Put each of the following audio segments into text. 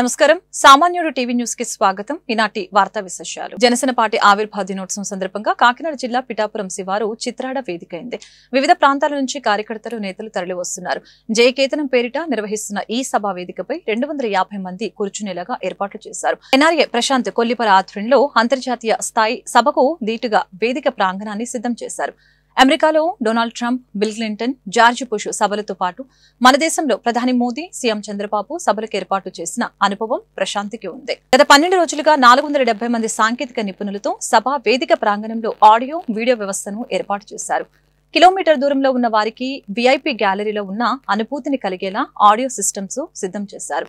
నమస్కారం సామాన్యుడు TV news కి స్వాగతం. ఈనాటి వార్తా విశేషాలు. జనసేన పార్టీ ఆవిర్భావ దినోత్సవం సందర్భంగా కాకినాడ జిల్లా పిఠాపురం శివారు చిత్రాడ వేదికైంది. వివిధ ప్రాంతాల నుంచి కార్యకర్తలు నేతలు తరలి వస్తున్నారు. జయకేతనం పేరిట నిర్వహిస్తున్న ఈ సభా వేదికపై 250 మంది కూర్చునేలాగా ఏర్పాట్లు చేశారు. ఎన్ఆర్ఏ ప్రశాంత్ కొల్లిపర ఆధ్వర్యంలో అంతర్జాతీయ స్థాయి సభకు దీటుగా వేదిక ప్రాంగణాన్ని సిద్ధం చేశారు. అమెరికాలో Donald Trump, Bill Clinton, George Bush సభలతో పాటు మన దేశంలో ప్రధాని మోదీ, సీఎం చంద్రబాబు సభలకు ఏర్పాటు చేసిన అనుభవం ప్రశాంతికి ఉంది. గత 12 రోజులుగా 470 మంది సాంకేతిక నిపుణులతో సభా వేదిక ప్రాంగణంలో ఆడియో, వీడియో వ్యవస్థను ఏర్పాటు చేశారు. కిలోమీటర్ దూరంలో ఉన్న వారికి వీఐపీ గ్యాలరీలో ఉన్న అనుభూతిని కలిగేలా ఆడియో సిస్టమ్స్ సిద్ధం చేశారు.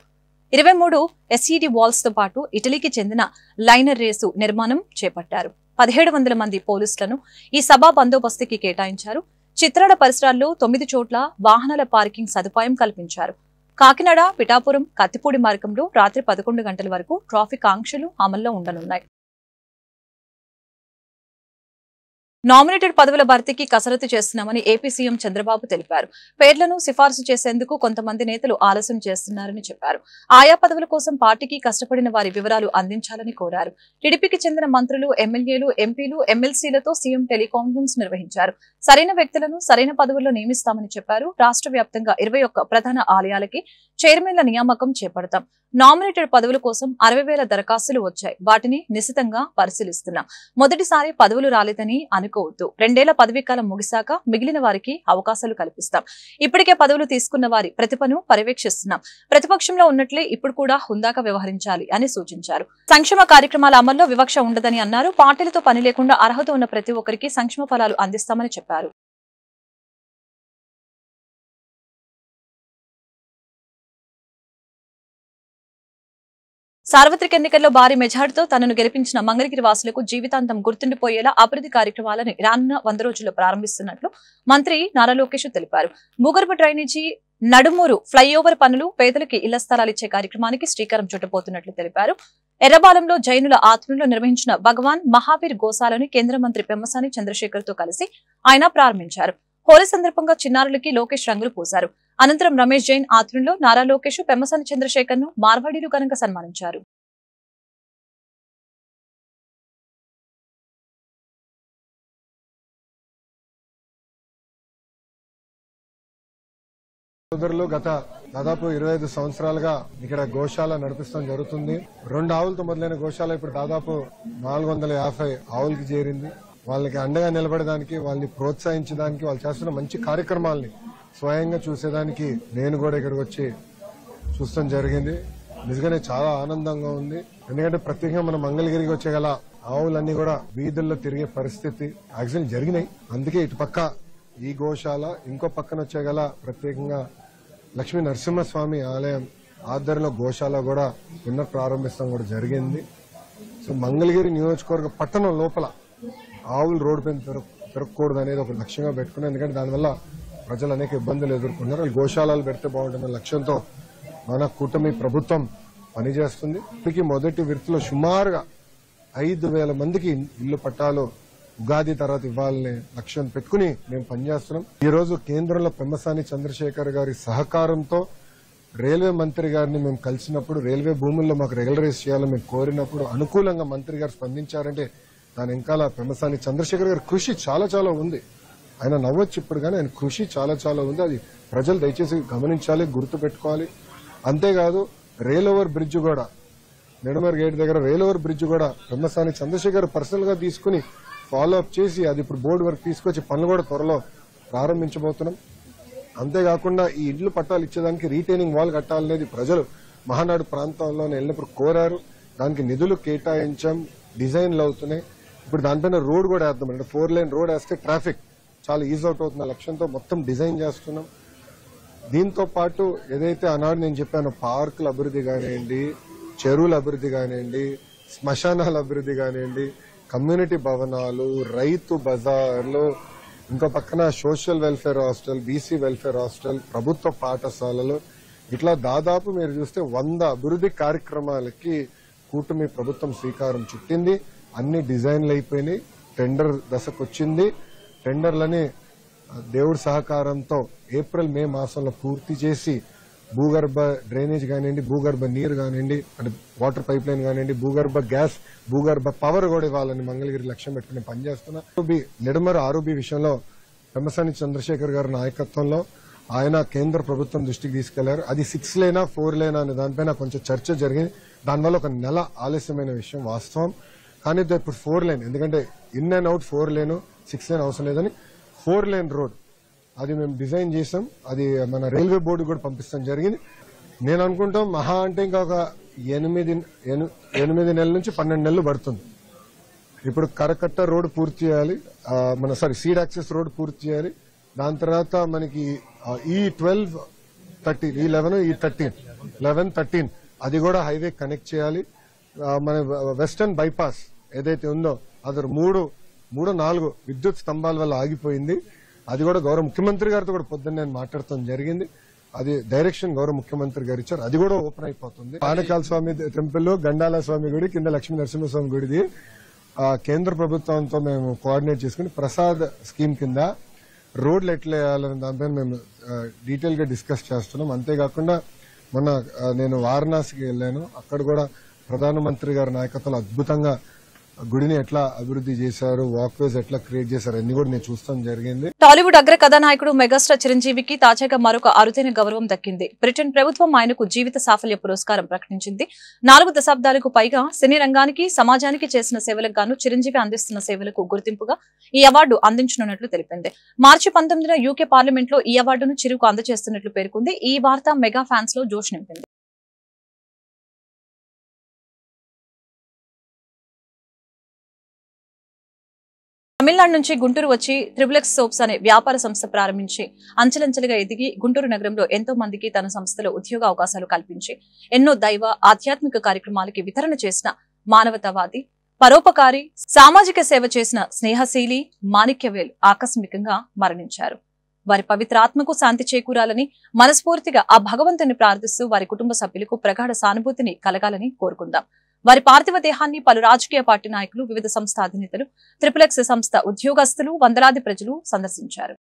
23 ఎస్ఈడి వాల్స్ తో పాటు ఇటలీకి చెందిన లైనర్ రేసు నిర్మాణం చేపట్టారు. 1700 మంది పోలీసులను ఈ సభా బందోబస్తుకి కేటాయించారు. చిత్రాడ పరిసరాల్లో 9 చోట్ల వాహనాల పార్కింగ్ సదుపాయం కల్పించారు. కాకినాడ, పిఠాపురం, కత్తిపూడి మార్గంలో రాత్రి 11 గంటల వరకు ట్రాఫిక్ ఆంక్షలు అమల్లో ఉండనున్నాయి. నామినేటెడ్ పదవుల భర్తీకి కసరత్తు చేస్తున్నామని ఏపీ సీఎం చంద్రబాబు తెలిపారు. పేర్లను సిఫార్సు చేసేందుకు కొంతమంది నేతలు ఆలస్యం చేస్తున్నారని చెప్పారు. ఆయా పదవుల కోసం పార్టీకి కష్టపడిన వారి వివరాలు అందించాలని కోరారు. టీడీపీకి చెందిన మంత్రులు, ఎమ్మెల్యేలు, ఎంపీలు, ఎమ్మెల్సీలతో సీఎం టెలికాన్ఫరెన్స్ నిర్వహించారు. సరైన వ్యక్తులను సరైన పదవుల్లో నియమిస్తామని చెప్పారు. రాష్ట్ర వ్యాప్తంగా 21 ప్రధాన ఆలయాలకి చైర్మన్ల నియామకం చేపడతాం. నామినేటెడ్ పదవుల కోసం 60,000 దరఖాస్తులు వచ్చాయి. వాటిని నిశితంగా పరిశీలిస్తున్నాం. మొదటిసారి పదవులు రాలేదని అనుకోవద్దు. 2 ఏళ్ల పదవీకాలం ముగిశాక మిగిలిన వారికి అవకాశాలు కల్పిస్తాం. ఇప్పటికే పదవులు తీసుకున్న వారి ప్రతిభను పర్యవేక్షిస్తున్నాం. ప్రతిపక్షంలో ఉన్నట్లే ఇప్పుడు కూడా హుందాగా వ్యవహరించాలి అని సూచించారు. సంక్షేమ కార్యక్రమాల అమల్లో వివక్ష ఉండదని అన్నారు. పార్టీలతో పని లేకుండా అర్హత ఉన్న ప్రతి ఒక్కరికి సంక్షేమ ఫలాలు అందిస్తామని చెప్పారు. సార్వత్రిక ఎన్నికల్లో భారీ మెజార్టీతో తనను గెలిపించిన మంగళగిరి వాసులకు జీవితాంతం గుర్తుండిపోయేలా అభివృద్ధి కార్యక్రమాలను రానున్న 100 రోజుల్లో ప్రారంభిస్తున్నట్లు మంత్రి నారా లోకేష్ తెలిపారు. భూగర్భ డ్రైనేజీ, నడుమూరు ఫ్లైఓవర్ పనులు, పేదలకి ఇళ్ల స్థలాలు ఇచ్చే కార్యక్రమానికి శ్రీకారం చుట్టబోతున్నట్లు తెలిపారు. ఎర్రబాలెంలో జైనుల ఆధ్వర్యంలో నిర్వహించిన భగవాన్ మహావీర్ గోశాలని కేంద్ర మంత్రి పెమ్మసాని చంద్రశేఖర్ తో కలిసి ఆయన ప్రారంభించారు. హోలీ సందర్భంగా చిన్నారులకి లోకేష్ రంగులు పూశారు. అనంతరం రమేష్ జైన్ ఆధ్వర్యంలో నారా లోకేష్, పెమ్మసాని చంద్రశేఖర్ ను మార్వాడీలు ఘనంగా సన్మానించారు. సోదరులు గత దాదాపు 25 సంవత్సరాలుగా ఇక్కడ గోశాల నడిపిస్తాం జరుగుతుంది. 2 ఆవులతో మొదలైన గోశాల ఇప్పుడు దాదాపు 450 ఆవులకి చేరింది. వాళ్ళకి అండగా నిలబడడానికి, వాళ్ళని ప్రోత్సహించడానికి, వాళ్ళు చేస్తున్న మంచి కార్యక్రమాలని స్వయంగా చూసేదానికి నేను కూడా ఇక్కడికి వచ్చి చూస్తాం జరిగింది. నిజంగానే చాలా ఆనందంగా ఉంది. ఎందుకంటే ప్రత్యేకంగా మన మంగళగిరికి వచ్చే గల ఆవులన్నీ కూడా వీధుల్లో తిరిగే పరిస్థితి యాక్సిడెంట్ జరిగినాయి. అందుకే ఇటు పక్క ఈ గోశాల, ఇంకో పక్కన వచ్చే గల ప్రత్యేకంగా లక్ష్మీ నరసింహస్వామి ఆలయం ఆధ్వర్యంలో గోశాల కూడా ప్రారంభిస్తాం కూడా జరిగింది. సో మంగళగిరి నియోజకవర్గ పట్టణం లోపల ఆవులు రోడ్డు పైన తిరగకూడదు అనేది ఒక లక్ష్యంగా పెట్టుకున్నాం. ఎందుకంటే దానివల్ల ప్రజలు అనేక ఇబ్బందులు ఎదుర్కొంటున్నారు. గోశాలలు పెడితే బాగుంటుందన్న లక్ష్యంతో మన కూటమి ప్రభుత్వం పనిచేస్తుంది. ఇప్పటికీ మొదటి విడతలో సుమారుగా 5,000 మందికి ఇల్లు పట్టాలు ఉగాది తర్వాత ఇవ్వాలనే లక్ష్యం పెట్టుకుని మేము పనిచేస్తున్నాం. ఈ రోజు కేంద్రంలో పెమ్మసాని చంద్రశేఖర్ గారి సహకారంతో రైల్వే మంత్రి గారిని మేము కలిసినప్పుడు, రైల్వే భూముల్లో మాకు రెగ్యులరైజ్ చేయాలని మేము కోరినప్పుడు అనుకూలంగా మంత్రి గారు స్పందించారంటే దాని వెనకాల పెమ్మసాని చంద్రశేఖర్ గారి కృషి చాలా చాలా ఉంది. ఆయన నవ్వచ్చు ఇప్పుడు, కానీ ఆయన కృషి చాలా చాలా ఉంది. అది ప్రజలు దయచేసి గమనించాలి, గుర్తు పెట్టుకోవాలి. అంతేకాదు రైల్ ఓవర్ బ్రిడ్జ్ కూడా, నెడమర్ గేట్ దగ్గర రైల్ ఓవర్ బ్రిడ్జ్ కూడా పెమ్మసాని చంద్రశేఖర్ పర్సనల్ గా తీసుకుని ఫాలో అప్ చేసి అది ఇప్పుడు బోర్డు వరకు తీసుకొచ్చి పనులు కూడా త్వరలో ప్రారంభించబోతున్నాం. అంతేకాకుండా ఈ ఇండ్లు పట్టాలు ఇచ్చేదానికి రీటైనింగ్ వాల్ కట్టాలనేది ప్రజలు మహానాడు ప్రాంతంలోనే వెళ్ళినప్పుడు కోరారు. దానికి నిధులు కేటాయించాం, డిజైన్లు అవుతున్నాయి. ఇప్పుడు దానిపైన రోడ్ కూడా వేద్దాం. అంటే 4 లేన్ రోడ్ వేస్తే ట్రాఫిక్ చాలా ఈజ్ అవుట్ అవుతున్న లక్ష్యంతో మొత్తం డిజైన్ చేస్తున్నాం. దీంతో పాటు ఏదైతే ఆనాడు నేను చెప్పానో పార్కుల అభివృద్ధి కానివ్వండి, చెరువుల అభివృద్ధి కానివ్వండి, శ్మశానాల అభివృద్ధి కానివ్వండి, కమ్యూనిటీ భవనాలు, రైతు బజార్లు, ఇంకో పక్కన social welfare hostel, BC welfare hostel, ప్రభుత్వ పాఠశాలలు, ఇట్లా దాదాపు మీరు చూస్తే 100 అభివృద్ధి కార్యక్రమాలకి కూటమి ప్రభుత్వం శ్రీకారం చుట్టింది. అన్ని డిజైన్లు అయిపోయినాయి, టెండర్ దశకు వచ్చింది. టెండర్లని దేవుడి సహకారంతో ఏప్రిల్ మే మాసంలో పూర్తి చేసి భూగర్భ డ్రైనేజ్ కానివ్వండి, భూగర్భ నీరు కానివ్వండి, అంటే వాటర్ పైప్ లైన్ కానివ్వండి, భూగర్భ గ్యాస్, భూగర్భ పవర్ కూడా ఇవ్వాలని మంగళగిరి లక్ష్యం పెట్టుకుని పనిచేస్తున్నా. నిడమరు ఆర్ఓబి విషయంలో పెమ్మసాని చంద్రశేఖర్ గారి నాయకత్వంలో ఆయన కేంద్ర ప్రభుత్వం దృష్టికి తీసుకెళ్లారు. అది 6 లేనా 4 లేనా అనే దానిపైన కొంచెం చర్చ జరిగింది. దానివల్ల ఒక నెల ఆలస్యమైన విషయం వాస్తవం. కానీ ఇప్పుడు 4 లేన్, ఎందుకంటే ఇన్ అండ్ అవుట్ 4 లేను, 6 లేన్ అవసరం లేదని 4 లేన్ రోడ్ అది మేము డిజైన్ చేసాం. అది మన రైల్వే బోర్డు కూడా పంపిస్తాం జరిగింది. నేను అనుకుంటాం మహా అంటే ఇంకా ఒక 8 నెలల నుంచి 12 నెలలు పడుతుంది. ఇప్పుడు కరకట్ట రోడ్ పూర్తి చేయాలి, సీడ్ యాక్సెస్ రోడ్ పూర్తి చేయాలి. దాని తర్వాత మనకి E12, 13, E11, E13, 11, 13 అది కూడా హైవే కనెక్ట్ చేయాలి. మన వెస్టర్న్ బైపాస్ ఏదైతే ఉందో అది 3-4 విద్యుత్ స్తంభాల వల్ల ఆగిపోయింది. అది కూడా గౌరవ ముఖ్యమంత్రి గారితో కూడా పొద్దున్న నేను మాట్లాడటం జరిగింది. అది డైరెక్షన్ గౌరవ ముఖ్యమంత్రి గారు ఇచ్చారు. అది కూడా ఓపెన్ అయిపోతుంది. పానకాల స్వామి టెంపుల్, గండాల స్వామి గుడి, కింద లక్ష్మీ నరసింహస్వామి గుడిది కేంద్ర ప్రభుత్వంతో మేము కోఆర్డినేట్ చేసుకుని ప్రసాద్ స్కీమ్ కింద రోడ్లు ఎట్లా వేయాలనే దానిపైన మేము డీటెయిల్ గా డిస్కస్ చేస్తున్నాం. అంతేకాకుండా మొన్న నేను వారణాసికి వెళ్ళాను. అక్కడ కూడా ప్రధానమంత్రి గారి నాయకత్వంలో అద్భుతంగా గుడిని ఎట్లా అభివృద్ధి చేశారు, వాక్వేస్ ఎట్లా క్రియేట్ చేశారు అన్ని కూడా నేను చూస్తాం జరిగింది. టాలీవుడ్ అగ్ర కథానాయకుడు మెగాస్టార్ చిరంజీవికి తాజాగా మరొక అరుదైన గౌరవం దక్కింది. బ్రిటన్ ప్రభుత్వం ఆయనకు జీవిత సాఫల్య పురస్కారం ప్రకటించింది. 4 దశాబ్దాలకు పైగా సినీ రంగానికి, సమాజానికి చేసిన సేవలకు గాను చిరంజీవి అందిస్తున్న సేవలకు గుర్తింపుగా ఈ అవార్డు అందించనున్నట్లు తెలిపింది. మార్చి 19న యూకే పార్లమెంట్ లో ఈ అవార్డును చిరుకు అందజేస్తున్నట్లు పేర్కొంది. ఈ వార్త మెగా ఫ్యాన్స్ లో జోష్ నింపింది. తమిళనాడు నుంచి గుంటూరు వచ్చి త్రిబులెక్స్ సోప్స్ అనే వ్యాపార సంస్థ ప్రారంభించి అంచెలంచెలుగా ఎదిగి గుంటూరు నగరంలో ఎంతో మందికి తన సంస్థలో ఉద్యోగ అవకాశాలు కల్పించి ఎన్నో దైవ ఆధ్యాత్మిక కార్యక్రమాలకి వితరణ చేసిన మానవతావాది, పరోపకారి, సామాజిక సేవ చేసిన స్నేహశీలి మాణిక్యవేల్ ఆకస్మికంగా మరణించారు. వారి పవిత్ర ఆత్మకు శాంతి చేకూరాలని మనస్ఫూర్తిగా ఆ భగవంతుని ప్రార్థిస్తూ వారి కుటుంబ సభ్యులకు ప్రగాఢ సానుభూతిని కలగాలని కోరుకుందాం. వారి పార్థివ దేహాన్ని పలు రాజకీయ పార్టీ నాయకులు, వివిధ సంస్థ అధినేతలు, త్రిపులెక్స్ సంస్థ ఉద్యోగస్తులు, వందలాది ప్రజలు సందర్శించారు.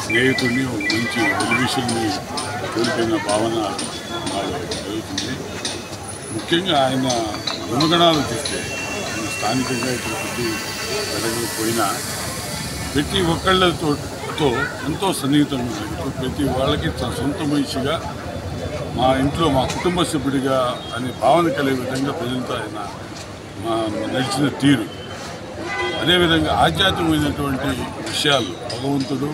స్నేహితుడిని, మంచి వెలివిషన్ని కోల్పోయిన భావన జరుగుతుంది. ముఖ్యంగా ఆయన గుణగణాలు చూస్తే ఆయన స్థానికంగా ఇక్కడ పోయినా ప్రతి ఒక్కళ్ళతో ఎంతో సన్నిహితంగా ప్రతి వాళ్ళకి తన సొంత మనిషిగా, మా ఇంట్లో మా కుటుంబ సభ్యుడిగా అనే భావన కలిగే విధంగా ప్రజలతో ఆయన నడిచిన తీరు, అదేవిధంగా ఆధ్యాత్మికమైనటువంటి విషయాలు, భగవంతుడు,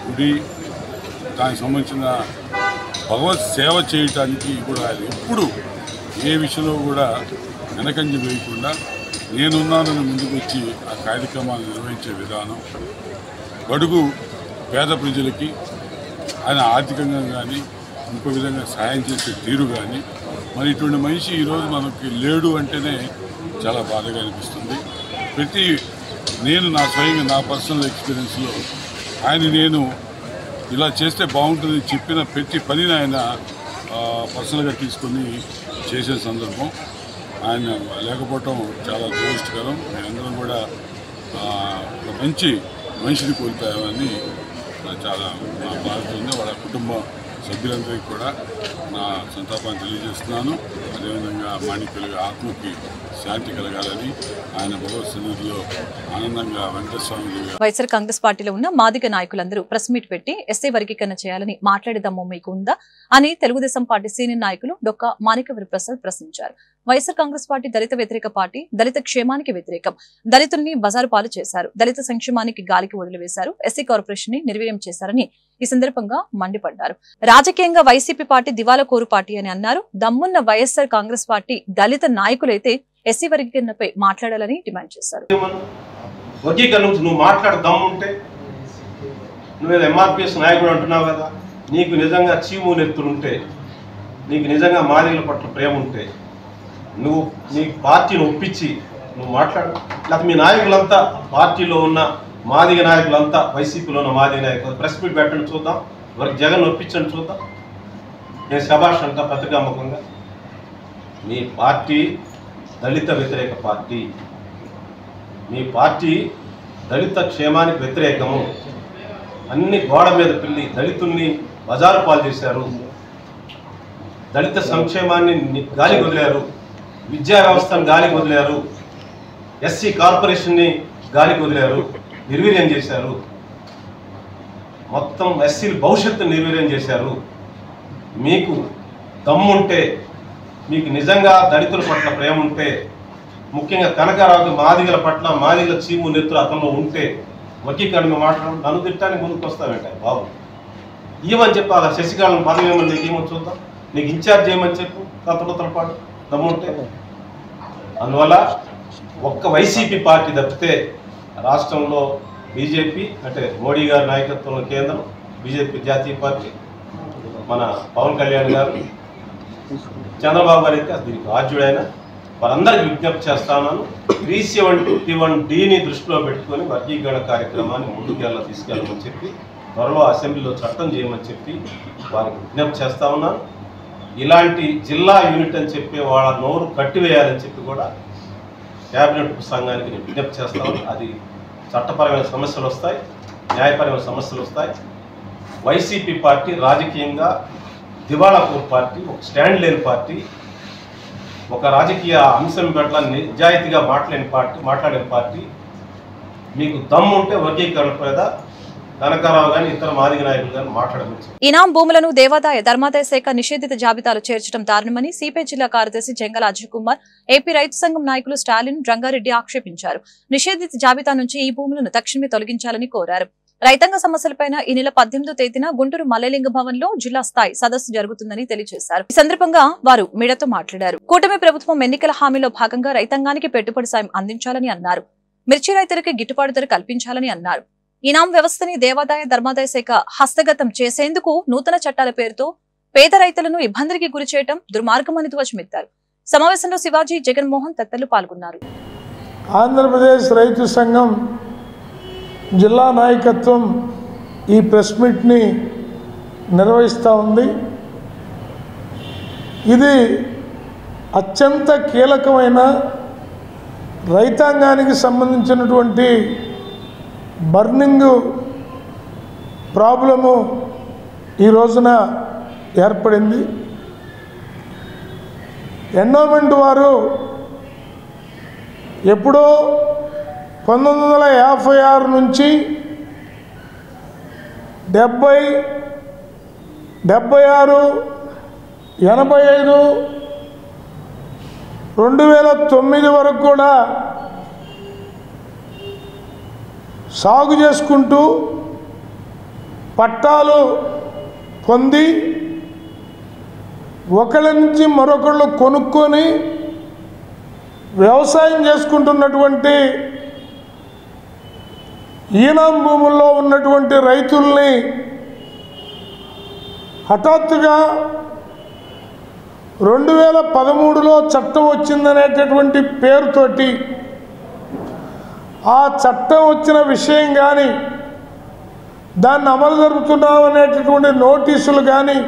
గుడి, దానికి సంబంధించిన భగవత్ సేవ చేయటానికి కూడా ఆయన ఎప్పుడు ఏ విషయంలో కూడా వెనకంజ వేయకుండా నేనున్నానని ముందుకు వచ్చి ఆ కార్యక్రమాన్ని నిర్వహించే విధానం, బడుగు పేద ప్రజలకి ఆయన ఆర్థికంగా కానీ ఇంకో విధంగా సహాయం చేసే తీరు కానీ, మరి ఇటువంటి మనిషి ఈరోజు మనకి లేడు అంటేనే చాలా బాధగా అనిపిస్తుంది. నేను నా స్వయంగా నా పర్సనల్ ఎక్స్పీరియన్స్లో నేను ఇలా చేస్తే బాగుంటుంది చెప్పిన ప్రతి పనిని ఆయన పర్సనల్గా తీసుకొని చేసే సందర్భం. ఆయన లేకపోవటం చాలా దురదృష్టకరం. మేమందరం కూడా ఒక మంచి మనిషిని కోల్పోయామని చాలా నా బాధ ఉంది. వాళ్ళ కుటుంబ సభ్యులందరికీ కూడా నా సంతాపాన్ని తెలియజేస్తున్నాను. అదేవిధంగా మాణిక్యులుగా ఆత్మకి శాంతి కలగాలని ఆయన భగవత్ సన్నిధిలో ఆనందంగా వెంకటస్వామి. వైఎస్ఆర్ కాంగ్రెస్ పార్టీలో ఉన్న మాదిగ నాయకులందరూ ప్రెస్ మీట్ పెట్టి ఎస్సీ వర్గీకరణ చేయాలని మాట్లాడేదమ్మో మీకు ఉందా అని తెలుగుదేశం పార్టీ సీనియర్ నాయకులు డొక్కా మాణిక్యవరి ప్రసాద్ ప్రశ్నించారు. వైఎస్ఆర్ కాంగ్రెస్ పార్టీ దళిత వ్యతిరేక పార్టీ, దళిత క్షేమానికి వ్యతిరేకం, దళితుల్ని బజారు పాలు చేశారు, దళిత సంక్షేమానికి గాలికి వదిలివేశారు, ఎస్సీ కార్పొరేషన్ ని నిర్వీర్యం చేశారని ఈ సందర్భంగా మండిపడ్డారు. రాజకీయంగా వైసీపీ పార్టీ దివాలా కోరు పార్టీ అని అన్నారు. దమ్మున్న వైఎస్ఆర్ కాంగ్రెస్ పార్టీ దళిత నాయకులైతే ఎస్సీ వర్గీకరణపై మాట్లాడాలని డిమాండ్ చేశారు. వర్గీకరణ నువ్వు మాట్లాడ దమ్ముంటే, నువ్వు ఎంఆర్పిఎస్ నాయకుడు అంటున్నావు కదా, నీకు నిజంగా చీము నెత్తులుంటే, నీకు నిజంగా మాదిగల పట్ల ప్రేమ ఉంటే నువ్వు నీ పార్టీని ఒప్పించి నువ్వు మాట్లాడు. లేకపోతే మీ నాయకులంతా పార్టీలో ఉన్న మాదిగ నాయకులంతా, వైసీపీలో ఉన్న మాదిగ నాయకులు ప్రెస్ మీట్ పెట్టండి చూద్దాం, వారికి జగన్ ఒప్పించండి చూద్దాం. నేను శభాష్ అంట పత్రికాముఖంగా. మీ పార్టీ దళిత వ్యతిరేక పార్టీ, మీ పార్టీ దళిత క్షేమానికి వ్యతిరేకము. అన్ని గోడ మీద పిల్లి దళితుల్ని బజారు పాలు చేశారు, దళిత సంక్షేమాన్ని గాలికి వదిలారు, విద్యా వ్యవస్థను గాలికి వదిలారు, ఎస్సీ కార్పొరేషన్ని గాలికి వదిలారు, నిర్వీర్యం చేశారు, మొత్తం ఎస్సీల భవిష్యత్తు నిర్వీర్యం చేశారు. మీకు దమ్ముంటే, మీకు నిజంగా దళితుల పట్ల ప్రేమ ఉంటే, ముఖ్యంగా కనకారావుకి మాదిగల పట్ల మాదిగల చీము నెత్తులు అతనిలో ఉంటే వర్గీకరణ మాట్లాడడం నన్ను తిట్టడానికి ముందుకు వస్తావేంట బాబు. ఇవ్వని చెప్పి అలా శశికాలను పదవి ఏమని నీకు ఏమని చూద్దాం, నీకు ఇన్ఛార్జ్ చేయమని చెప్పు కథలతో పాటు దమ్ముంటే. అందువల్ల ఒక్క వైసీపీ పార్టీ తప్పితే రాష్ట్రంలో బీజేపీ అంటే మోడీ గారి నాయకత్వంలో కేంద్రం, బీజేపీ జాతీయ పార్టీ, మన పవన్ కళ్యాణ్ గారు, చంద్రబాబు గారు అయితే దీనికి రాజ్యుడైన వారందరికీ విజ్ఞప్తి చేస్తా ఉన్నాను. 371(d)ని దృష్టిలో పెట్టుకొని వర్గీకరణ కార్యక్రమాన్ని ముందుకెళ్ళ తీసుకెళ్ళమని చెప్పి త్వరలో అసెంబ్లీలో చట్టం చేయమని చెప్పి వారికి విజ్ఞప్తి చేస్తా ఉన్నాను. ఇలాంటి జిల్లా యూనిట్ అని చెప్పి వాళ్ళ నోరు కట్టివేయాలని చెప్పి కూడా క్యాబినెట్ సంఘానికి నేను విజ్ఞప్తి చేస్తా ఉన్నాను. అది చట్టపరమైన సమస్యలు వస్తాయి, న్యాయపరమైన సమస్యలు వస్తాయి. వైసీపీ పార్టీ రాజకీయంగా దివాళాపూర్ పార్టీ, ఒక స్టాండ్ లేని పార్టీ, ఒక రాజకీయ అంశం పట్ల నిజాయితీగా మాట్లాడిన పార్టీ. మీకు దమ్ము ఉంటే వర్గీకరణ మీద కనకారావు గాని ఇతర మాదిగ నాయకులు గాని మాట్లాడవచ్చు. ఇనాం భూములను దేవాదాయ ధర్మాదాయ శాఖ నిషేధిత జాబితాలో చేర్చడం దారుణమని సిపిఐ జిల్లా కార్యదర్శి జంగల అజయ్ కుమార్, ఏపీ రైతు సంఘం నాయకులు స్టాలిన్, రంగారెడ్డి ఆక్షేపించారు. నిషేధిత జాబితా నుంచి ఈ భూములను తక్షణమే తొలగించాలని కోరారు. రైతాంగ సమస్యలపైన ఈ నెల 18వ తేదీన గుంటూరు మల్లెలింగ భవన్ లో జిల్లా స్థాయి సదస్సు జరుగుతుందని తెలియజేశారు. ఈ సందర్భంగా వారు మీడియాతో మాట్లాడారు. కూటమి ప్రభుత్వం ఎన్నికల హామీలో భాగంగా రైతాంగానికి పెట్టుబడి సాయం అందించాలని అన్నారు. మిర్చి రైతులకి గిట్టుబాటు ధర కల్పించాలని అన్నారు. ఇనాం వ్యవస్థని దేవాదాయ ధర్మాదాయ శాఖ హస్తగతం చేసేందుకు నూతన చట్టాల పేరుతో పేద రైతులను ఇబ్బందులకి గురి చేయడం దుర్మార్గమని ధ్వజమెత్తారు. సమావేశంలో శివాజీ, జగన్మోహన్ తదితరులు పాల్గొన్నారు. ఆంధ్రప్రదేశ్ రైతు సంఘం జిల్లా నాయకత్వం ఈ ప్రెస్ మీట్ని నిర్వహిస్తూ ఉంది. ఇది అత్యంత కీలకమైన రైతాంగానికి సంబంధించినటువంటి బర్నింగ్ ప్రాబ్లము ఈ రోజున ఏర్పడింది. ఎండోమెంట్ వారు ఎప్పుడో 1956 నుంచి 70, 76, 85, 2009 వరకు కూడా సాగు చేసుకుంటూ పట్టాలు పొంది ఒకళ్ళ నుంచి మరొకళ్ళు కొనుక్కొని వ్యవసాయం చేసుకుంటున్నటువంటి ఈనాం భూముల్లో ఉన్నటువంటి రైతుల్ని హఠాత్తుగా 2013లో చట్టం వచ్చిందనేటటువంటి పేరుతోటి ఆ చట్టం వచ్చిన విషయం కానీ దాన్ని అమలు జరుపుతున్నామనేటటువంటి నోటీసులు కానీ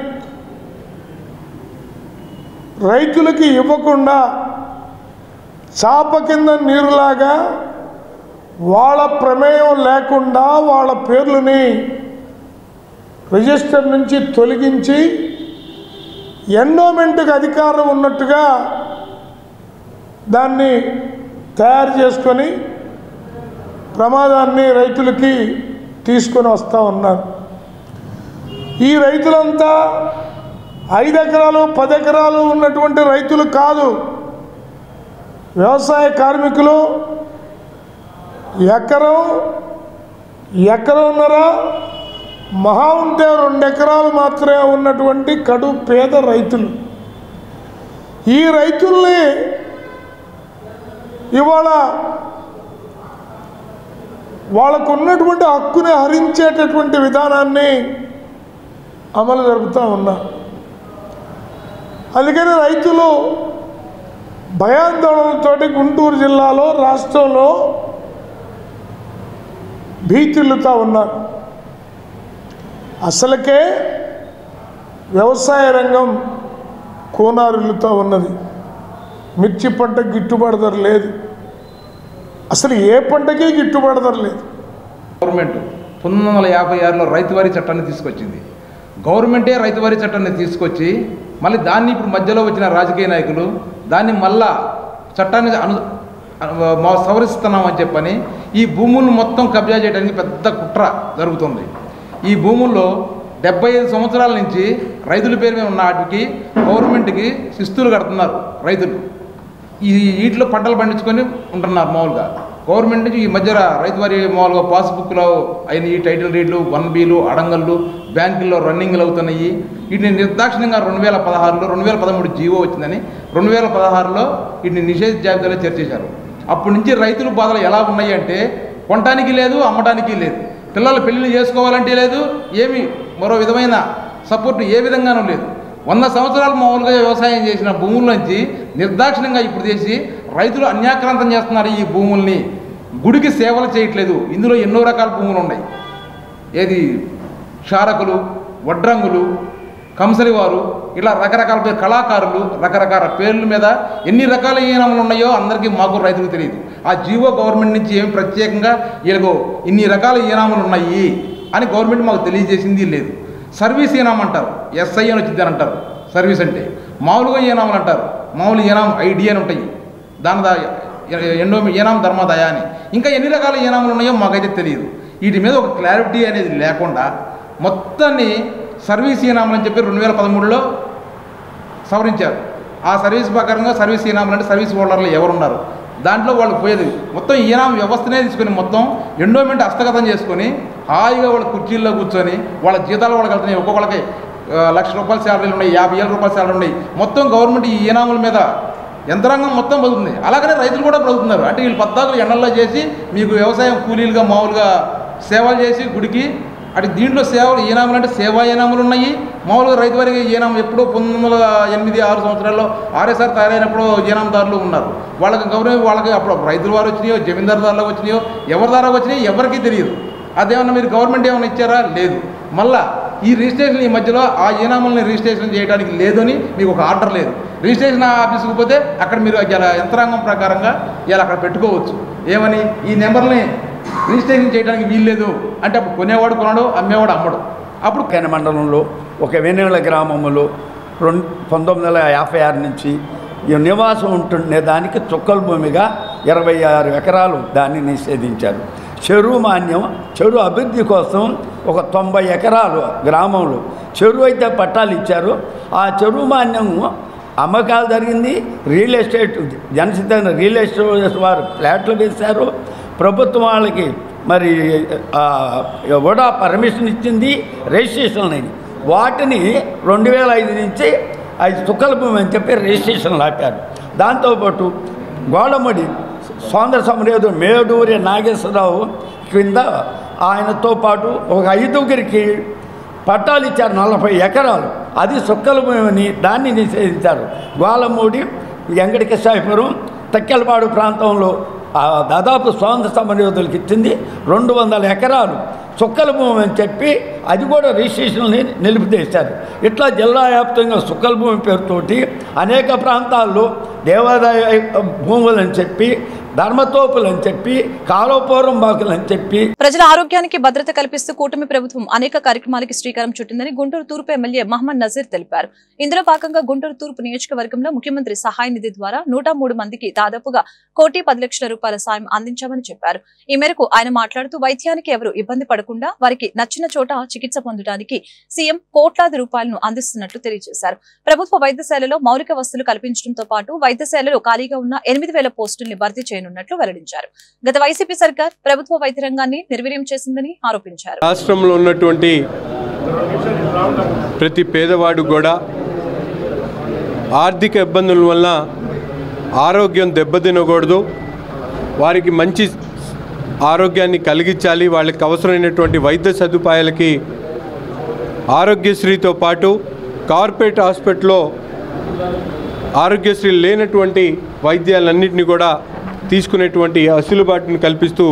రైతులకి ఇవ్వకుండా చాప కింద నీరులాగా వాళ్ళ ప్రమేయం లేకుండా వాళ్ళ పేర్లని రిజిస్టర్ నుంచి తొలగించి ఎండోమెంట్కి అధికారం ఉన్నట్టుగా దాన్ని తయారు చేసుకొని ప్రమాదాన్ని రైతులకి తీసుకొని వస్తూ ఉన్నారు. ఈ రైతులంతా 5 ఎకరాలు 10 ఎకరాలు ఉన్నటువంటి రైతులు కాదు, వ్యవసాయ కార్మికులు. ఎకరంన్నర మహా ఉంటే 2 ఎకరాలు మాత్రమే ఉన్నటువంటి కడు పేద రైతులు. ఈ రైతుల్ని ఇవాళ వాళ్ళకు ఉన్నటువంటి హక్కుని హరించేటటువంటి విధానాన్ని అమలు జరుపుతూ ఉన్నారు. అందుకని రైతులు భయాందోళనలతోటి గుంటూరు జిల్లాలో రాష్ట్రంలో భీతిల్లుతూ ఉన్నారు. అసలుకే వ్యవసాయ రంగం కోనారిల్లుతూ ఉన్నది. మిర్చి పంట గిట్టుబాటు ధర లేదు. అసలు ఏ పంటకి గిట్టుబాటు ధర లేదు. గవర్నమెంట్ 1956లో రైతువారీ చట్టాన్ని తీసుకొచ్చింది. గవర్నమెంటే రైతువారీ చట్టాన్ని తీసుకొచ్చి మళ్ళీ దాన్ని ఇప్పుడు మధ్యలో వచ్చిన రాజకీయ నాయకులు దాన్ని మళ్ళా చట్టాన్ని సవరిస్తున్నామని చెప్పని ఈ భూములను మొత్తం కబ్జా చేయడానికి పెద్ద కుట్ర జరుగుతుంది. ఈ భూముల్లో 75 సంవత్సరాల నుంచి రైతుల పేరు మీద ఉన్న వాటికి గవర్నమెంట్కి శిస్తులు కడుతున్నారు రైతులు. వీటిలో పంటలు పండించుకొని ఉంటున్నారు. మామూలుగా గవర్నమెంట్ నుంచి ఈ మధ్య రైతువారి మామూలుగా పాస్బుక్లో అయిన ఈ టైటిల్ రీడ్లు 1Bలు అడంగళ్ళు బ్యాంకుల్లో రన్నింగ్లు అవుతున్నాయి. వీటిని నిర్దాక్షిణ్యంగా 2016లో 2013 జీవో వచ్చిందని 2016లో వీటిని నిషేధ జాబితాలో చేర్చేశారు. అప్పటి నుంచి రైతుల బాధలు ఎలా ఉన్నాయి అంటే కొనటానికి లేదు, అమ్మటానికి లేదు, పిల్లలు పెళ్లిళ్ళు చేసుకోవాలంటే లేదు, ఏమి మరో విధమైన సపోర్ట్ ఏ విధంగానూ లేదు. 100 సంవత్సరాలు మామూలుగా వ్యవసాయం చేసిన భూముల్లోంచి నిర్దాక్షిణ్యంగా ఇప్పుడు చేసి రైతులు అన్యాక్రాంతం చేస్తున్నారు. ఈ భూముల్ని గుడికి సేవలు చేయట్లేదు. ఇందులో ఎన్నో రకాల భూములు ఉన్నాయి. ఏది క్షారకులు, వడ్రంగులు, కంసలివారు, ఇలా రకరకాల కళాకారులు, రకరకాల పేర్ల మీద ఎన్ని రకాల ఈనాములు ఉన్నాయో అందరికీ మాకు రైతులకు తెలియదు. ఆ జీవో గవర్నమెంట్ నుంచి ఏమి ప్రత్యేకంగా వీళ్ళకు ఇన్ని రకాల ఈనాములు ఉన్నాయి అని గవర్నమెంట్ మాకు తెలియజేసింది లేదు. సర్వీస్ ఈనాం అంటారు, SI అని వచ్చింది అని అంటారు. సర్వీస్ అంటే మామూలుగా ఈనాములు అంటారు. మామూలు ఈనాం ID అని ఉంటాయి, దాని ఎన్నో ఈనాం ధర్మదయ అని. ఇంకా ఎన్ని రకాల ఈనాములు ఉన్నాయో మాకైతే తెలియదు. వీటి మీద ఒక క్లారిటీ అనేది లేకుండా మొత్తాన్ని సర్వీస్ ఈనాములు అని చెప్పి 2013లో సవరించారు. ఆ సర్వీస్ ప్రకారంగా సర్వీస్ ఈనాములు అంటే సర్వీస్ హోల్డర్లు ఎవరున్నారు దాంట్లో వాళ్ళు పోయేది మొత్తం ఈనాం వ్యవస్థనే తీసుకొని మొత్తం ఎండోమెంట్ హస్తగతం చేసుకొని హాయిగా వాళ్ళ కుర్చీల్లో కూర్చొని వాళ్ళ జీతాలు వాళ్ళకి వెళ్తున్నాయి. ఒక్కొక్కరికి ₹1,00,000 శాలరీలు ఉన్నాయి, ₹50,000 శాలరీ ఉన్నాయి. మొత్తం గవర్నమెంట్ ఈ ఈనాముల మీద యంత్రాంగం మొత్తం బతుకుతుంది. అలాగనే రైతులు కూడా బ్రతుకుతున్నారు. అంటే వీళ్ళు 14 ఎండల్లో చేసి మీకు వ్యవసాయం కూలీలుగా మామూలుగా సేవలు చేసి గుడికి అటు దీంట్లో సేవలు ఈనాములు అంటే సేవా ఈనాములు ఉన్నాయి. మామూలుగా రైతు వారికి ఈనాం ఎప్పుడో 1986 సంవత్సరాల్లో RSR తయారైనప్పుడు ఈనాందారులు ఉన్నారు. వాళ్ళకి గౌరవం వాళ్ళకి అప్పుడు రైతుల వారు వచ్చినాయో జమీందారు దారులకు వచ్చినాయో ఎవరి ద్వారా వచ్చినాయో ఎవరికీ తెలియదు. అదేమన్నా మీరు గవర్నమెంట్ ఏమైనా ఇచ్చారా? లేదు. మళ్ళా ఈ రిజిస్ట్రేషన్ ఈ మధ్యలో ఆ ఈనాముల్ని రిజిస్ట్రేషన్ చేయడానికి లేదని మీకు ఒక ఆర్డర్ లేదు. రిజిస్ట్రేషన్ ఆఫీసుకు పోతే అక్కడ మీరు ఇలా యంత్రాంగం ప్రకారంగా ఇలా అక్కడ పెట్టుకోవచ్చు. ఏమని ఈ నెంబర్ని రిజిస్ట్రేషన్ చేయడానికి వీల్లేదు అంటే అప్పుడు కొనేవాడు కొనడు, అమ్మేవాడు అమ్మడు. అప్పుడు కేన మండలంలో ఒక వెన్నెల గ్రామంలో 1956 నుంచి ఈ నివాసం ఉంటుండే దానికి చుక్కల భూమిగా 26 ఎకరాలు దాన్ని నిషేధించారు. చెరువు మాన్యం, చెరువు అభివృద్ధి కోసం ఒక 90 ఎకరాలు గ్రామంలో చెరువు అయితే పట్టాలు ఇచ్చారు. ఆ చెరువు మాన్యం అమ్మకాలు జరిగింది. రియల్ ఎస్టేట్ జనసిద్ధమైన రియల్ ఎస్టేట్ వారు ఫ్లాట్లు వేశారు. ప్రభుత్వం వాళ్ళకి మరి కూడా పర్మిషన్ ఇచ్చింది, రిజిస్ట్రేషన్ అయింది. వాటిని 2005 నుంచి అది చుక్కల భూమి అని చెప్పి రిజిస్ట్రేషన్లు ఆపారు. దాంతోపాటు గోడముడి స్వాతంత్ర సమరయోధుడు మేడూరి నాగేశ్వరరావు క్రింద ఆయనతో పాటు ఒక 5గురికి పట్టాలు ఇచ్చారు 40 ఎకరాలు. అది చుక్కల భూమిని దాన్ని నిషేధించారు. గోలమూడి, వెంకటకృష్ణాపురం, తక్కెలపాడు ప్రాంతంలో దాదాపు స్వాతంత్ర సమరయోధులకు ఇచ్చింది 200 ఎకరాలు చుక్కల భూమి అని చెప్పి అది కూడా రిజిస్ట్రేషన్ని నిలిపివేశారు. ఇట్లా జిల్లా వ్యాప్తంగా చుక్కల భూమి పేరుతోటి అనేక ప్రాంతాల్లో దేవాదాయ భూములని చెప్పి, ధర్మతోపులని చెప్పి, కాలువపూర్వం బాకులని చెప్పి ప్రజల ఆరోగ్యానికి భద్రత కల్పిస్తూ కూటమి ప్రభుత్వం అనేక కార్యక్రమాలకి శ్రీకారం చుట్టిందని గుంటూరు తూర్పు ఎమ్మెల్యే మహమ్మద్ నజీర్ తెలిపారు. ఇందులో భాగంగా గుంటూరు తూర్పు నియోజకవర్గంలో ముఖ్యమంత్రి సహాయ నిధి ద్వారా 103 మందికి దాదాపుగా ₹1,10,00,000 సాయం అందించామని చెప్పారు. ఈ మేరకు ఆయన మాట్లాడుతూ వైద్యానికి ఎవరు ఇబ్బంది పడకుండా వారికి నచ్చిన చోట చికిత్స పొందడానికి సీఎం కోట్లాది రూపాయలను అందిస్తున్నట్లు తెలియజేశారు. ప్రభుత్వ వైద్యశాలలో మౌలిక వసతులు కల్పించడంతో పాటు వైద్యశాలలో ఖాళీగా ఉన్న 8,000 పోస్టుల్ని భర్తీ చేయనున్నట్లు వెల్లడించారు. గత వైసీపీ సర్కార్ ప్రభుత్వ వైద్య రంగాన్ని నిర్వీర్యం చేసిందని ఆరోపించారు. రాష్ట్రంలో ఉన్నటువంటి ప్రతి పేదవాడు కూడా ఆర్థిక ఇబ్బందుల వల్ల ఆరోగ్యం దెబ్బతినకూడదు, వారికి మంచి ఆరోగ్యాన్ని కలిగించాలి. వాళ్ళకి అవసరమైనటువంటి వైద్య సదుపాయాలకి ఆరోగ్యశ్రీతో పాటు కార్పొరేట్ హాస్పిటల్లో ఆరోగ్యశ్రీ లేనటువంటి వైద్యాలన్నింటినీ కూడా తీసుకునేటువంటి అసలుబాటును కల్పిస్తూ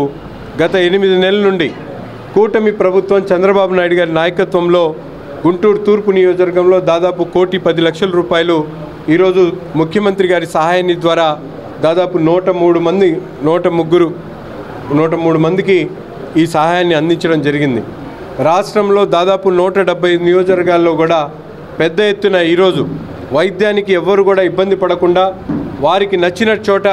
గత 8 నెలల నుండి కూటమి ప్రభుత్వం చంద్రబాబు నాయుడు గారి నాయకత్వంలో గుంటూరు తూర్పు నియోజకవర్గంలో దాదాపు ₹1,10,00,000 ఈరోజు ముఖ్యమంత్రి గారి సహాయాన్ని ద్వారా దాదాపు 103 103 మందికి ఈ సహాయాన్ని అందించడం జరిగింది. రాష్ట్రంలో దాదాపు 170 నియోజకవర్గాల్లో కూడా పెద్ద ఎత్తున ఈరోజు వైద్యానికి ఎవ్వరు కూడా ఇబ్బంది పడకుండా వారికి నచ్చిన చోట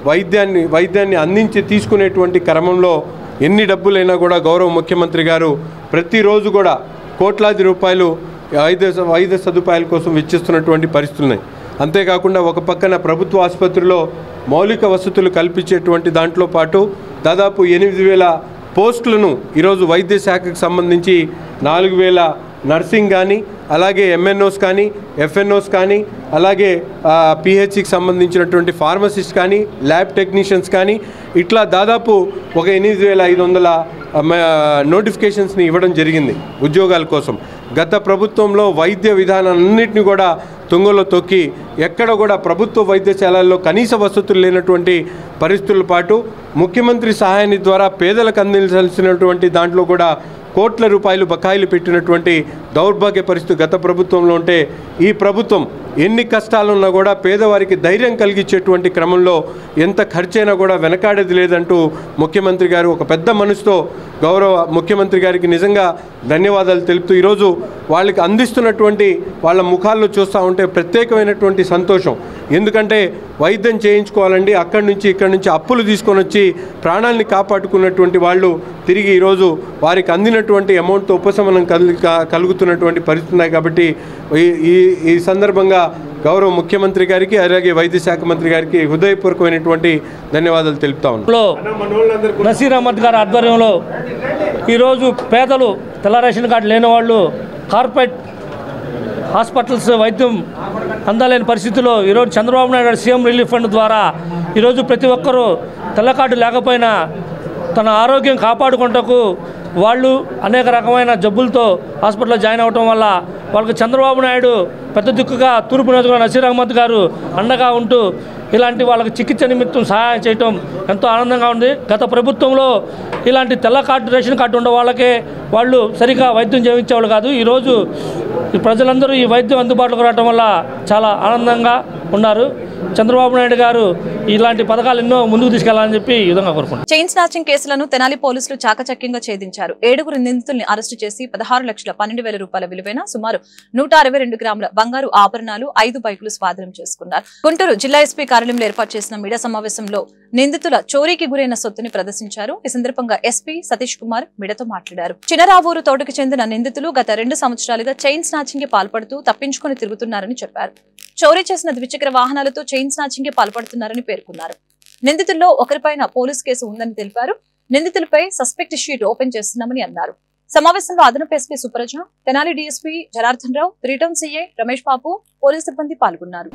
వైద్యాన్ని అందించి తీసుకునేటువంటి క్రమంలో ఎన్ని డబ్బులైనా కూడా గౌరవ ముఖ్యమంత్రి గారు ప్రతిరోజు కూడా కోట్లాది రూపాయలు వైద్య సదుపాయాల కోసం వెచ్చిస్తున్నటువంటి పరిస్థితులు ఉన్నాయి. అంతేకాకుండా ఒక పక్కన ప్రభుత్వ ఆసుపత్రిలో మౌలిక వసతులు కల్పించేటువంటి దాంట్లో పాటు దాదాపు 8,000 పోస్టులను ఈరోజు వైద్య శాఖకు సంబంధించి 4,000 నర్సింగ్ కానీ, అలాగే MNOs కానీ, FNOs కానీ, అలాగే PHCకి సంబంధించినటువంటి ఫార్మసిస్ట్ కానీ, ల్యాబ్ టెక్నీషియన్స్ కానీ, ఇట్లా దాదాపు ఒక 8,500 నోటిఫికేషన్స్ని ఇవ్వడం జరిగింది ఉద్యోగాల కోసం. గత ప్రభుత్వంలో వైద్య విధానాలన్నింటినీ కూడా తుంగలో తొక్కి ఎక్కడ కూడా ప్రభుత్వ వైద్యశాలల్లో కనీస వసతులు లేనటువంటి పరిస్థితుల పాటు ముఖ్యమంత్రి సహాయాన్ని ద్వారా పేదలకు అందించాల్సినటువంటి దాంట్లో కూడా కోట్ల రూపాయలు బకాయిలు పెట్టినటువంటి దౌర్భాగ్య పరిస్థితి గత ప్రభుత్వంలో ఉంటే, ఈ ప్రభుత్వం ఎన్ని కష్టాలున్నా కూడా పేదవారికి ధైర్యం కలిగించేటువంటి క్రమంలో ఎంత ఖర్చైనా కూడా వెనకాడేది లేదంటూ ముఖ్యమంత్రి గారు ఒక పెద్ద మనసుతో గౌరవ ముఖ్యమంత్రి గారికి నిజంగా ధన్యవాదాలు తెలుపుతూ ఈరోజు వాళ్ళకి అందిస్తున్నటువంటి వాళ్ళ ముఖాల్లో చూస్తూ ఉంటే ప్రత్యేకమైనటువంటి సంతోషం. ఎందుకంటే వైద్యం చేయించుకోవాలండి, అక్కడి నుంచి అప్పులు తీసుకొని వచ్చి ప్రాణాలని కాపాడుకున్నటువంటి వాళ్ళు తిరిగి ఈరోజు వారికి అందినటువంటి అమౌంట్తో ఉపశమనం కలుగుతున్నటువంటి పరిస్థితి ఉన్నాయి. కాబట్టి ఈ సందర్భంగా గౌరవ ముఖ్యమంత్రి గారికి అలాగే వైద్య శాఖ మంత్రి గారికి హృదయపూర్వకమైనటువంటి ధన్యవాదాలు తెలుపుతా ఉన్నాం. నసీర్ అహ్మద్ గారి ఆధ్వర్యంలో ఈరోజు పేదలు తెల్ల రేషన్ కార్డు లేని వాళ్ళు కార్పొరేట్ హాస్పిటల్స్ వైద్యం అందలేని పరిస్థితుల్లో ఈరోజు చంద్రబాబు నాయుడు గారు సీఎం రిలీఫ్ ఫండ్ ద్వారా ఈరోజు ప్రతి ఒక్కరూ తెల్ల కార్డు లేకపోయినా తన ఆరోగ్యం కాపాడుకుంటకు వాళ్ళు అనేక రకమైన జబ్బులతో హాస్పిటల్లో జాయిన్ అవ్వటం వల్ల వాళ్ళకి చంద్రబాబు నాయుడు పెద్ద దిక్కుగా తూర్పు నియోజకవర్గం నసీర్ అహ్మద్ గారు అండగా ఉంటూ ఇలాంటి వాళ్ళకి చికిత్స నిమిత్తం సహాయం చేయటం ఎంతో ఆనందంగా ఉంది. గత ప్రభుత్వంలో ఇలాంటి తెల్ల కార్డు రేషన్ కార్డు ఉండే వాళ్ళకే వాళ్ళు సరిగా వైద్యం చేయించేవాళ్ళు కాదు. ఈరోజు ప్రజలందరూ ఈ వైద్యం అందుబాటులోకి రావడం వల్ల చాలా ఆనందంగా ఉన్నారు. చంద్రబాబు నాయుడు గారు ఇలాంటి పథకాలు ఎన్నో ముందుకు తీసుకెళ్లాలని చెప్పి ఈ విధంగా కోరుకుంటున్నారు. చైన్ స్నాచింగ్ కేసులను తెనాలి పోలీసులు చాకచక్యంగా ఛేదించారు. 7 నిందితుల్ని అరెస్టు చేసి 16,12,000 రూపాయల విలువైన సుమారు 162 గ్రాముల బంగారు ఆభరణాలు 5 బైకులు స్వాధీనం చేసుకున్నారు. గుంటూరు జిల్లా ఎస్పీ కార్యాలయంలో ఏర్పాటు చేసిన మీడియా సమావేశంలో నిందితుల చోరీకి గురైన సొత్తుని ప్రదర్శించారు. ఈ సందర్భంగా ఎస్పీ సతీష్ కుమార్ మీడియాతో మాట్లాడారు. చినరావూరు తోటకు చెందిన నిందితులు గత 2 సంవత్సరాలుగా చైన్ స్నాచింగ్ కి పాల్పడుతూ తప్పించుకుని తిరుగుతున్నారని చెప్పారు. చోరీ చేసిన ద్విచక్ర వాహనాలతో చైన్ స్నాచింగ్ కి పాల్పడుతున్నారని పేర్కొన్నారు. నిందితుల్లో ఒకరిపైన పోలీస్ కేసు ఉందని తెలిపారు. నిందితులపై సస్పెక్ట్ షీట్ ఓపెన్ చేస్తున్నామని అన్నారు. సమావేశంలో అదనపు SP Supraja, Tenali DSP Janardhan Rao, 3 town CI Ramesh Babu, police సిబ్బంది పాల్గొన్నారు.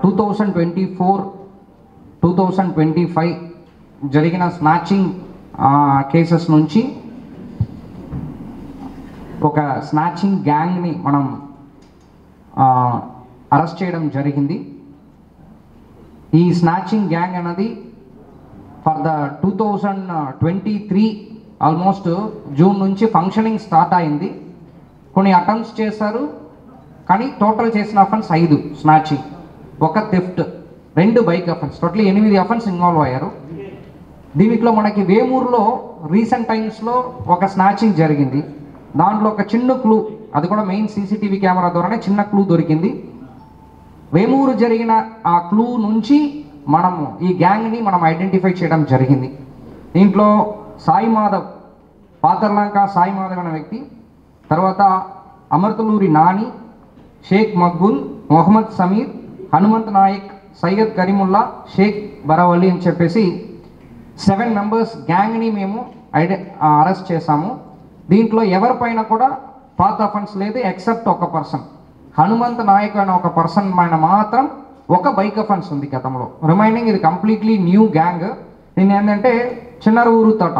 2024-2025 జరిగిన స్నాచింగ్ కేసెస్ నుంచి ఒక స్నాచింగ్ గ్యాంగ్ని మనం అరెస్ట్ చేయడం జరిగింది. ఈ స్నాచింగ్ గ్యాంగ్ అన్నది ఫర్ ద 2023 ఆల్మోస్ట్ జూన్ నుంచి ఫంక్షనింగ్ స్టార్ట్ అయింది. కొన్ని అటెంప్ట్స్ చేశారు, కానీ టోటల్ చేసిన offence 5 snatching, 1 theft, 2 bike offence, total 8 offence involve అయ్యారు. దీంట్లో మనకి వేమూరులో రీసెంట్ టైమ్స్లో ఒక స్నాచింగ్ జరిగింది. దాంట్లో ఒక చిన్న క్లూ, అది కూడా మెయిన్ సీసీటీవీ కెమెరా ద్వారానే చిన్న క్లూ దొరికింది. వేమూరు జరిగిన ఆ క్లూ నుంచి మనము ఈ గ్యాంగ్ని మనం ఐడెంటిఫై చేయడం జరిగింది. దీంట్లో సాయి మాధవ్, పాతర్లంక సాయి మాధవ్ అనే వ్యక్తి, తర్వాత అమర్తలూరి నాని, షేక్ మక్బుల్, మొహమ్మద్ సమీర్, హనుమంత్ నాయక్, సయ్యద్ కరీముల్లా, షేక్ బరావలి అని చెప్పేసి 7 మెంబర్స్ గ్యాంగ్ని మేము అరెస్ట్ చేశాము. దీంట్లో ఎవరిపైన కూడా పాత అఫెన్స్ లేదు ఎక్సెప్ట్ ఒక పర్సన్, హనుమంత్ నాయక్ అనే ఒక పర్సన్ పైన మాత్రం 1 బైక్ అఫెన్స్ ఉంది గతంలో. రిమైనింగ్ ఇది కంప్లీట్లీ న్యూ గ్యాంగ్. దీన్ని ఏంటంటే చిన్నరూరు తోట,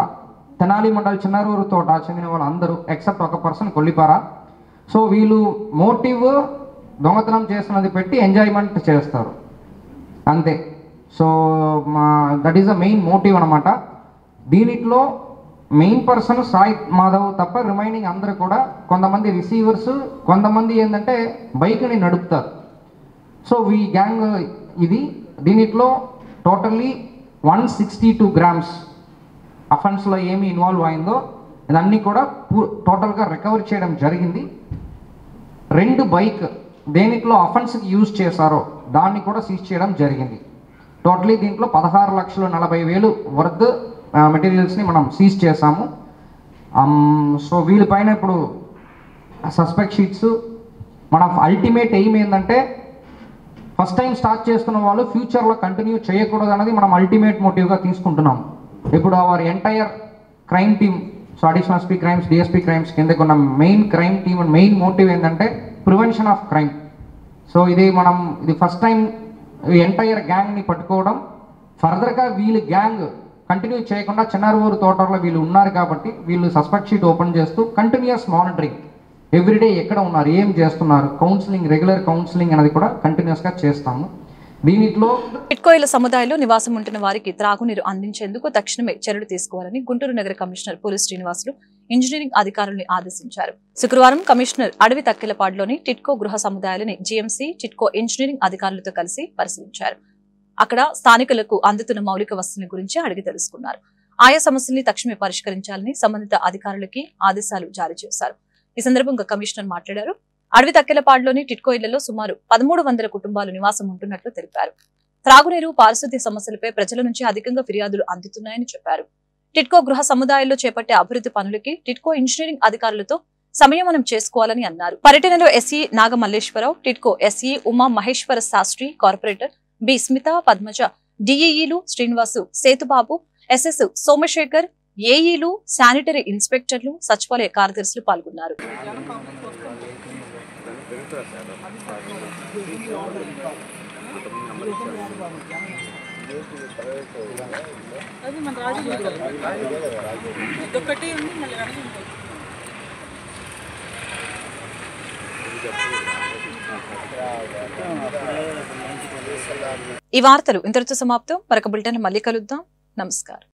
తెనాలి మండల్ చిన్నరూరు తోట చెందిన వాళ్ళు అందరూ ఎక్సెప్ట్ ఒక పర్సన్ కొల్లిపార. సో వీళ్ళు మోటివ్ దొంగతనం చేస్తున్నది పెట్టి ఎంజాయ్మెంట్ చేస్తారు అంతే. So that is the main motive అనమాట. దీనిట్లో మెయిన్ పర్సన్ సాయి మాధవ్ తప్ప రిమైనింగ్ అందరూ కూడా కొంతమంది రిసీవర్స్, కొంతమంది ఏంటంటే బైక్ని నడుపుతారు. సో ఈ గ్యాంగ్ ఇది. దీనిట్లో టోటల్లీ 162 గ్రామ్స్ అఫెన్స్లో ఏమి ఇన్వాల్వ్ అయిందో ఇదన్నీ కూడా టోటల్గా రికవర్ చేయడం జరిగింది. 2 బైక్ దేనిలో అఫెన్స్కి యూజ్ చేశారో దాన్ని కూడా సీజ్ చేయడం జరిగింది. టోటలీ దీంట్లో 16,40,000 వర్త్ మెటీరియల్స్ని మనం సీజ్ చేసాము. సో వీళ్ళపైన ఇప్పుడు సస్పెక్ట్ షీట్స్ మన అల్టిమేట్ ఎయిమ్ ఏంటంటే ఫస్ట్ టైం స్టార్ట్ చేస్తున్న వాళ్ళు ఫ్యూచర్లో కంటిన్యూ చేయకూడదు అనేది మనం అల్టిమేట్ మోటివ్గా తీసుకుంటున్నాం. ఇప్పుడు our entire crime team, so additional SP crimes, DSP crimes కిందకు ఉన్న main crime team and main motive ఏంటంటే ప్రివెన్షన్ ఆఫ్ క్రైమ్. సో ఇది ఫస్ట్ టైం ఎంటైర్ గ్యాంగ్ని పట్టుకోవడం. ఫర్దర్గా వీళ్ళు గ్యాంగ్ కంటిన్యూ చేయకుండా చిన్నారూరు తోటలో వీళ్ళు ఉన్నారు కాబట్టి వీళ్ళు సస్పెక్ట్ షీట్ ఓపెన్ చేస్తూ కంటిన్యూస్ మానిటరింగ్ ఎవ్రీడే ఎక్కడ ఉన్నారు, ఏం చేస్తున్నారు, కౌన్సిలింగ్, రెగ్యులర్ కౌన్సిలింగ్ అనేది కూడా కంటిన్యూస్గా చేస్తాము. దీనిలో టిడ్కో ఇళ్ల సముదాయంలో నివాసం ఉంటున్న వారికి త్రాగునీరు అందించేందుకు తక్షణమే చర్యలు తీసుకోవాలని గుంటూరు నగర కమిషనర్ పులి శ్రీనివాసులు ఇంజనీరింగ్ అధికారులను ఆదేశించారు. శుక్రవారం కమిషనర్ అడవి తక్కెలపాడులోని టిడ్కో గృహ సముదాయాలని జీఎంసీ, టిడ్కో ఇంజనీరింగ్ అధికారులతో కలిసి పరిశీలించారు. అక్కడ స్థానికులకు అందుతున్న మౌలిక వసతుల గురించి అడిగి తెలుసుకున్నారు. ఆయా సమస్యల్ని తక్షణమే పరిష్కరించాలని సంబంధిత అధికారులకి ఆదేశాలు జారీ చేశారు. ఈ సందర్భంగా కమిషనర్ మాట్లాడారు. అడవి తక్కెలపాడులోని టిడ్కో ఇళ్లలో సుమారు 1300 కుటుంబాలు నివాసం ఉంటున్నట్లు తెలిపారు. త్రాగునీరు, పారిశుద్ధ్య సమస్యలపై ప్రజల నుంచి అధికంగా ఫిర్యాదులు అందుతున్నాయని చెప్పారు. టిడ్కో గృహ సముదాయాల్లో చేపట్టే అభివృద్ధి పనులకి టిడ్కో ఇంజనీరింగ్ అధికారులతో సంయమనం చేసుకోవాలని అన్నారు. పర్యటనలో SE Nagamalleswararao, TIDCO SE Uma Maheswara Sastri, corporator B Smitha, Padmaja, డిఈఈలు శ్రీనివాసు, సేతుబాబు, ఎస్ఎస్ సోమశేఖర్, ఏఈలు, శానిటరీ ఇన్స్పెక్టర్లు, సచివాలయ కార్యదర్శులు పాల్గొన్నారు. ఈ వార్తలు ఇంతటితో సమాప్తం. మరొక బులెటిన్ మళ్ళీ కలుద్దాం. నమస్కారం.